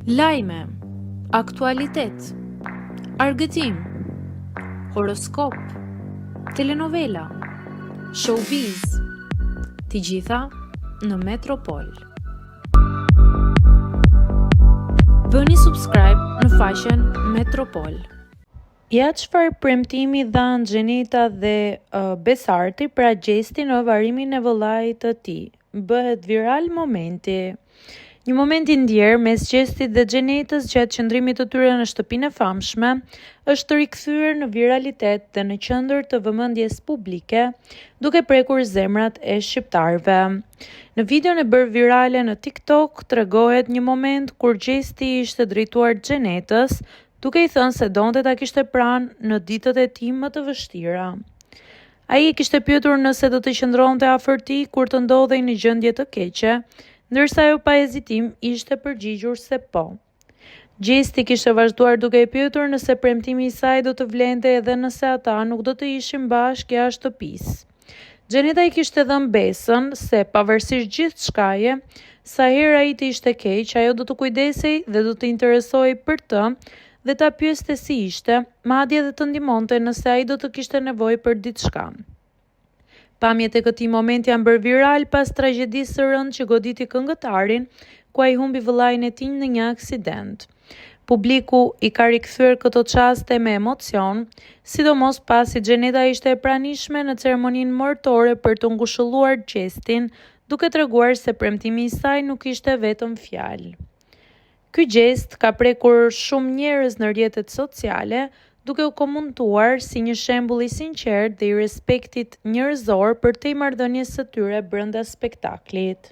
Lajme, aktualitet, argëtim, horoskop, telenovela, showbiz, të gjitha në Metropol. Bëni subscribe në faqen Metropol. Ja çfarë premtimi dhanë Xheneta dhe Besarti pra gjesti në varimin e vëllait të tij. Bëhet viral momenti. Një moment i ndjerë mes Gjestit dhe Xhenetës gjatë qëndrimit të tyre në shtëpinë e famshme është rikthyer në viralitet dhe në qendër të vëmendjes publike, duke prekur zemrat e shqiptarëve. Në videon e bërë virale në TikTok tregohet një moment kur Gjesti ishte drejtuar Xhenetës, duke i thënë se donte ta kishte pranë në ditët e tij më të vështira. Ai e kishte pyetur nëse do të qëndronte afër tij kur të ndodhej në gjendje të keqe, ndërsa ajo pa hezitim ishte përgjigjur se po. Gjesti kishte vazhduar duke i pyetur nëse premtimi i saj do të vlente edhe nëse ata nuk do të ishin bashkë jashtë shtëpisë. Xheneta i kishte dhënë besën se pavarësisht gjithçkaje, sa herë ai të ishte keq, ajo do të kujdesej dhe do të interesohej për të dhe ta pyeste si ishte, madje edhe të ndihmonte nëse ai do të kishte nevojë për diçka. Pamjet e këtij momenti janë bërë viral pas tragjedisë së rëndë që goditi këngëtarin, ku ai humbi vëllain e tij në një aksident. Publiku i ka rikthyer këto çaste me emocion, sidomos pasi Xheneta ishte e pranishme në ceremoninë martore për të ngushëlluar Gjestin, duke treguar se premtimi i saj nuk ishte vetëm fjalë. Ky gjest ka prekur shumë njerëz në rrjetet sociale, duke u komentuar si një shembull i sinqert dhe i respektit njerëzor për te marrëdhënies së tyre brenda spektaklit.